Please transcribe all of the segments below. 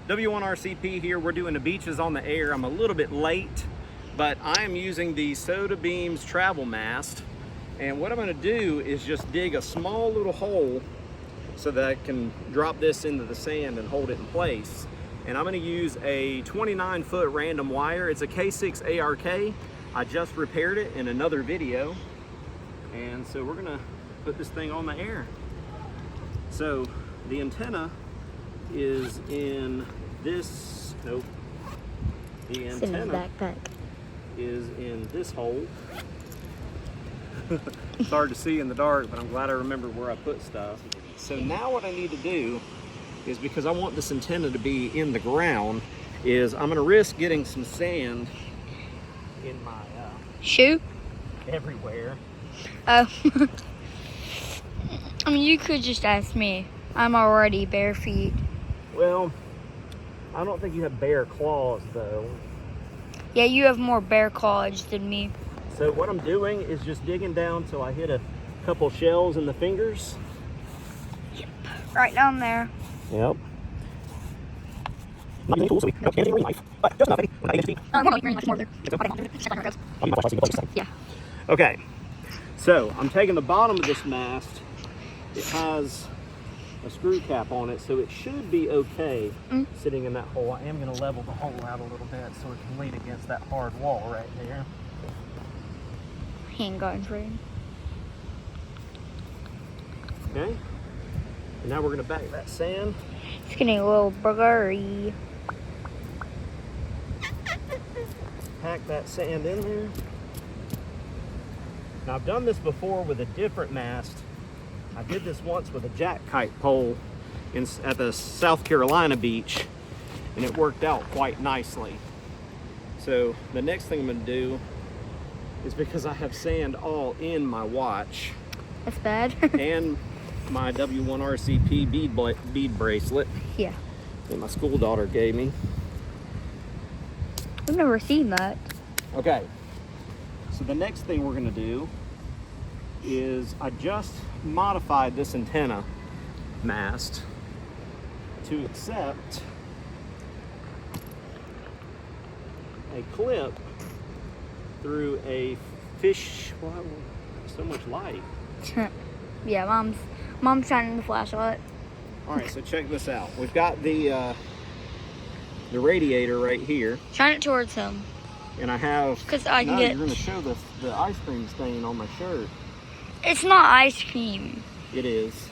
W1RCP here. We're doing the beaches on the air. I'm a little bit late, but I am using the SOTABEAMS travel mast. And what I'm gonna do is just dig a small little hole so that I can drop this into the sand and hold it in place. And I'm gonna use a 29-foot random wire. It's a K6 ARK. I just repaired it in another video. And so we're gonna put this thing on the air. So the antenna is in this, nope. The antenna is in this hole. It's hard to see in the dark, but I'm glad I remembered where I put stuff. So now what I need to do is, because I want this antenna to be in the ground, is I'm gonna risk getting some sand in my shoe everywhere. Oh. I mean, you could just ask me. I'm already bare feet. Well, I don't think you have bare claws though. Yeah, you have more bare claws than me. So what I'm doing is just digging down till I hit a couple shells in the fingers. Yep, right down there. Yep. Not using any tools, so we can't use a knife, but just enough, Yeah. Okay, so I'm taking the bottom of this mast. It has a screw cap on it, so it should be okay sitting in that hole. I am going to level the hole out a little bit so it can lean against that hard wall right there. Hand going frame. Okay, and now we're going to back that sand. It's getting a little blurry. Pack that sand in there. Now I've done this before with a different mast. I did this once with a jack kite pole at the South Carolina beach, and it worked out quite nicely. So the next thing I'm going to do is, because I have sand all in my watch, That's bad. and my W1RCP bead bracelet Yeah. that my school daughter gave me. I've never seen that. Okay, so the next thing we're going to do is, I just modified this antenna mast to accept a clip through a fish. Wow, so much light. Yeah, mom's shining the flashlight. All right, so check this out. We've got the radiator right here, Shine it towards him. and I have. Because I can no, get. you're going to show the ice cream stain on my shirt. It's not ice cream. It is.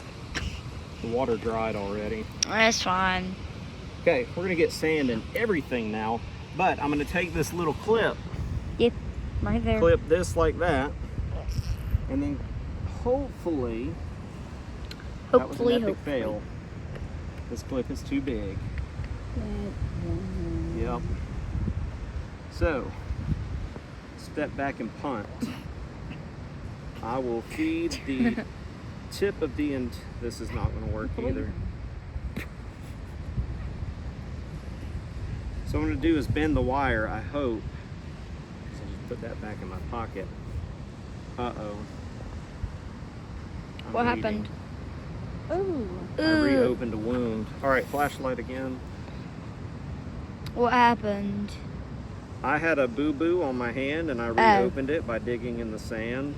The water dried already. That's fine. Okay, we're gonna get sand in everything now, but I'm gonna take this little clip, Yep, right there. clip this like that, and then hopefully, that was an epic fail. This clip is too big. Yep. So, step back and punt. I will feed the tip of the end. This is not going to work either. So what I'm going to do is bend the wire, I hope. So I'll just put that back in my pocket. Uh-oh. What happened? Ooh. I reopened a wound. All right, flashlight again. What happened? I had a boo-boo on my hand, and I reopened it by digging in the sand.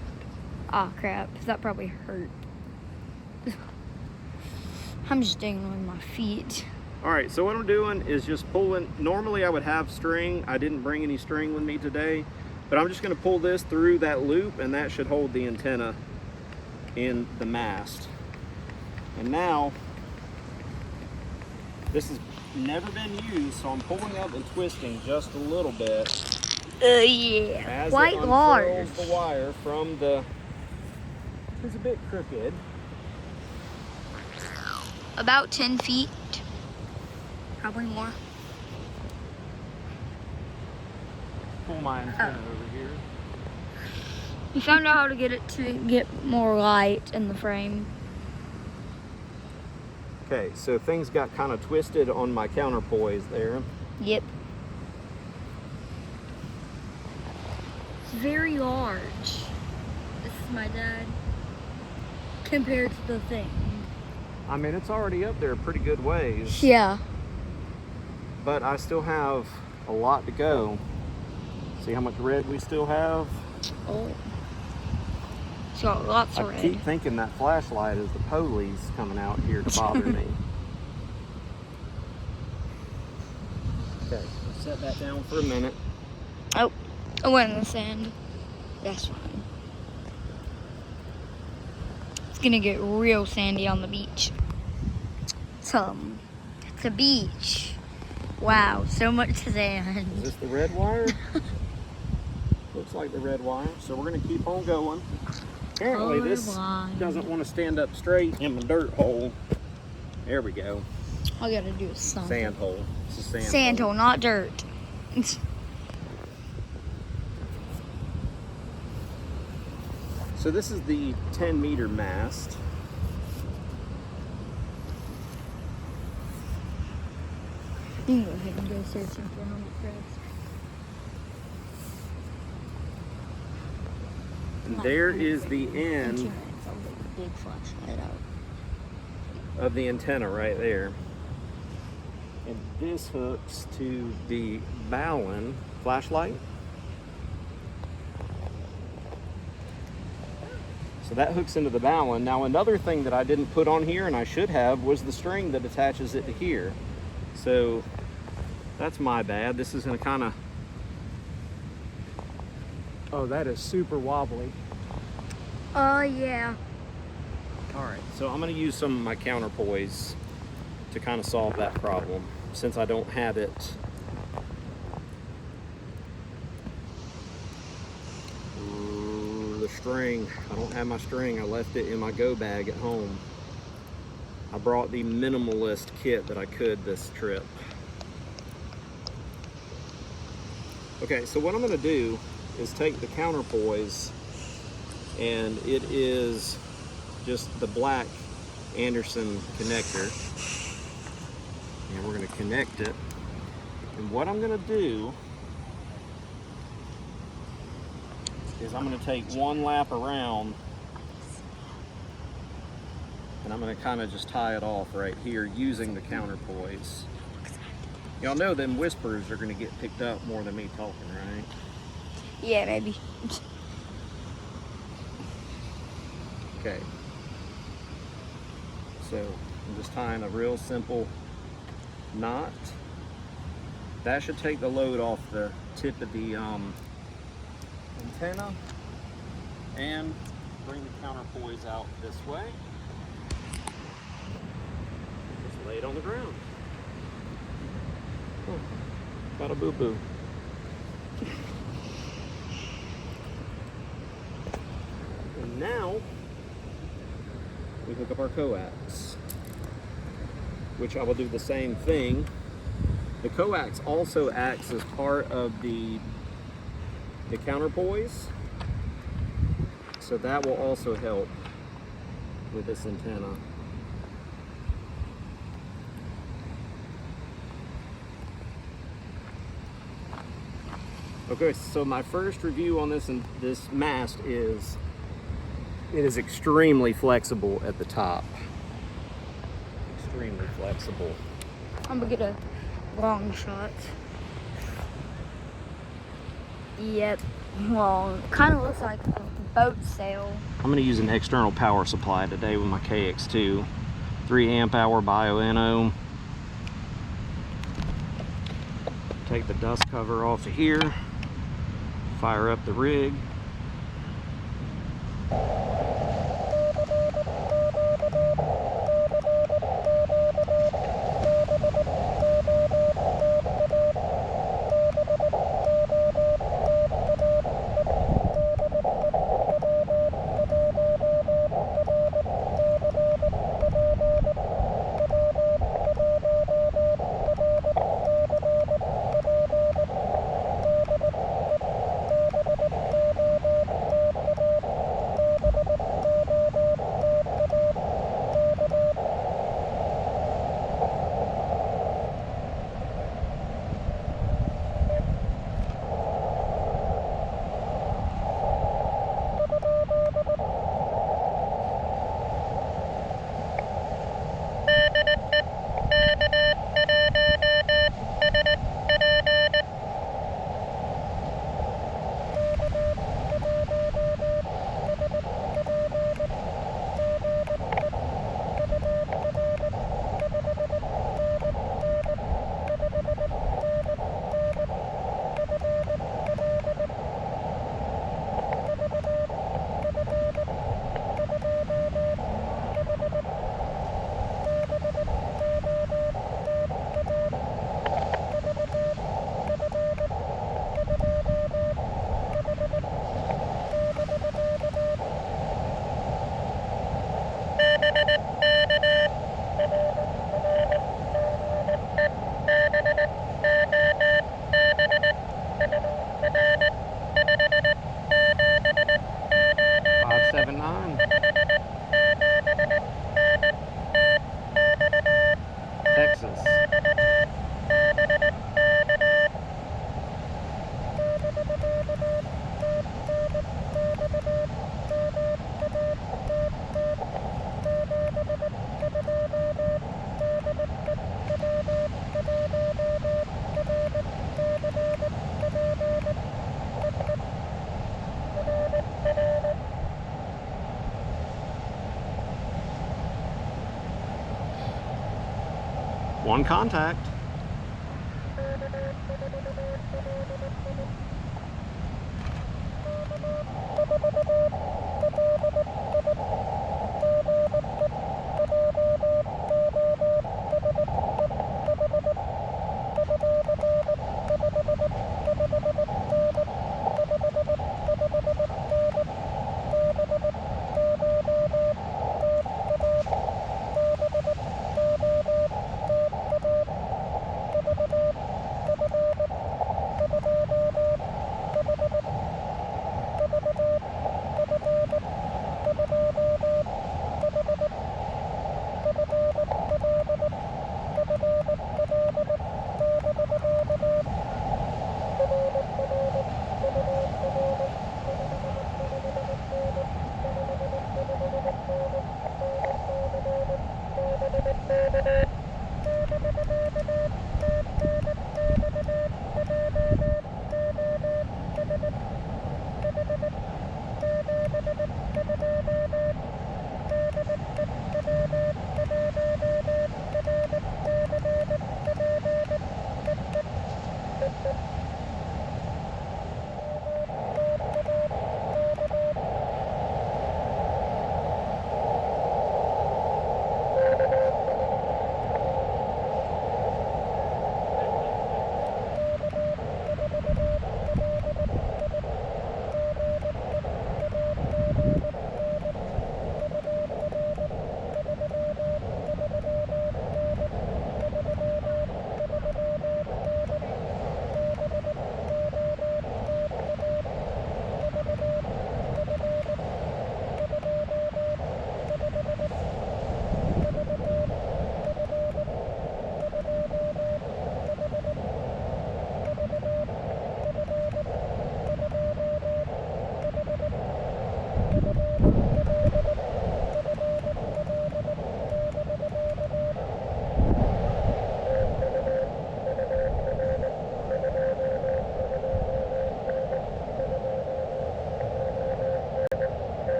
Oh crap, that probably hurt. I'm just digging with my feet. All right, so what I'm doing is just pulling. Normally I would have string. I didn't bring any string with me today, but I'm just gonna pull this through that loop, and that should hold the antenna in the mast. And now, this has never been used, so I'm pulling up and twisting just a little bit. Yeah, As quite it large. unfurls the wire from the, it's a bit crooked. About 10 feet. Probably more. Pull my antenna over here. We found out how to get it to get more light in the frame. Okay, so things got kind of twisted on my counterpoise there. Yep. It's very large. This is my dad. Compared to the thing. I mean, it's already up there a pretty good ways. Yeah. but I still have a lot to go. See how much red we still have? Oh. It's got lots of red. I keep thinking that flashlight is the police coming out here to bother me. Okay, I'll set that down for a minute. Oh, I went in the sand. That's fine. It's gonna get real sandy on the beach. It's a beach. Wow, so much sand. Is this the red wire? Looks like the red wire. So we're gonna keep on going. Apparently this doesn't want to stand up straight in the dirt hole. There we go. All you gotta do is something. Sand hole. It's a Sand hole, not dirt. So this is the 10-meter mast. You can go ahead and go searching for helmet threads. And there is the end Big flashlight out. of the antenna right there. And this hooks to the balun flashlight. So that hooks into the balun. Now another thing that I didn't put on here, and I should have, was the string that attaches it to here. So that's my bad. This is gonna kind of, oh, that is super wobbly. Oh, yeah. All right, so I'm gonna use some of my counterpoise to kind of solve that problem, since I don't have it. Ooh, the string, I don't have my string. I left it in my go bag at home. I brought the minimalist kit that I could this trip. Okay, so what I'm gonna do is take the counterpoise, and it is just the black Anderson connector, and we're gonna connect it. And what I'm gonna do is I'm gonna take one lap around, and I'm gonna kind of just tie it off right here using the counterpoise. Y'all know them whispers are gonna get picked up more than me talking, right? Yeah, maybe. Okay. So I'm just tying a real simple knot. That should take the load off the tip of the antenna and bring the counterpoise out this way. Just lay it on the ground. Oh, bada boo boo. And now we hook up our coax, which I will do the same thing. The coax also acts as part of the counterpoise, so that will also help with this antenna. Okay, so my first review on this mast is it is extremely flexible at the top. Extremely flexible. I'm gonna get a long shot. Yep. Well, kind of looks like a boat sail. I'm going to use an external power supply today with my KX2. 3 amp hour Bioenno. Take the dust cover off of here. Fire up the rig. on contact.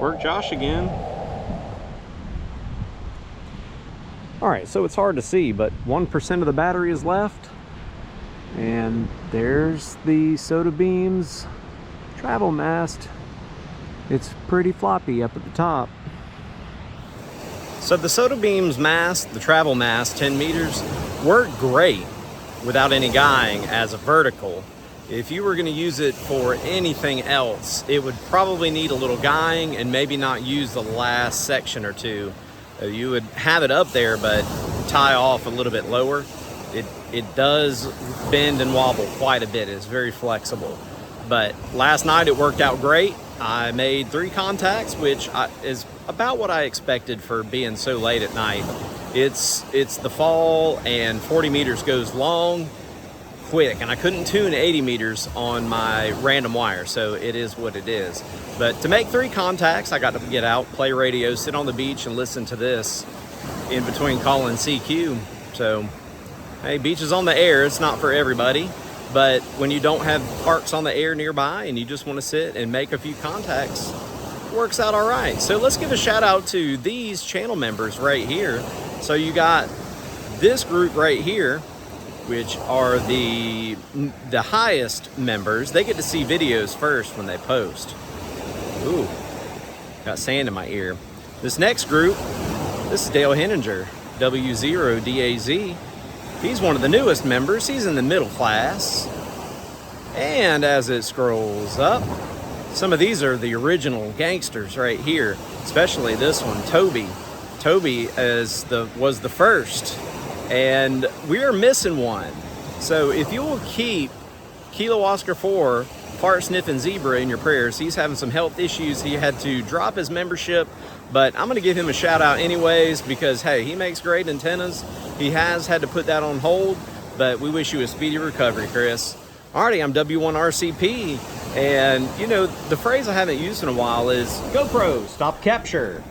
Work Josh again. All right, so it's hard to see, but 1% of the battery is left. And there's the SOTABEAMS travel mast. It's pretty floppy up at the top. So the SOTABEAMS mast, the travel mast, 10 meters, worked great without any guying as a vertical. If you were going to use it for anything else, it would probably need a little guying and maybe not use the last section or two. You would have it up there, but tie off a little bit lower. It does bend and wobble quite a bit. It's very flexible. But last night it worked out great. I made 3 contacts, which is about what I expected for being so late at night. It's the fall, and 40 meters goes long, quick, and I couldn't tune 80 meters on my random wire, so it is what it is. But to make 3 contacts, I got to get out, play radio, sit on the beach, and listen to this in between calling CQ. So, hey, beaches on the air, it's not for everybody, but when you don't have parks on the air nearby and you just want to sit and make a few contacts, it works out all right. So let's give a shout out to these channel members right here. So you got this group right here, which are the highest members. They get to see videos first when they post. Ooh, got sand in my ear. This next group, this is Dale Henninger, W0DAZ. He's one of the newest members. He's in the middle class. And as it scrolls up, some of these are the original gangsters right here, especially this one, Toby. Toby was the first. And we are missing one. So if you will keep Kilo Oscar 4 Fart Sniffing Zebra in your prayers, he's having some health issues. He had to drop his membership, but I'm gonna give him a shout out anyways because, hey, he makes great antennas. He has had to put that on hold, but we wish you a speedy recovery, Chris. Alrighty, I'm W1RCP, And you know, the phrase I haven't used in a while is GoPro, stop capture.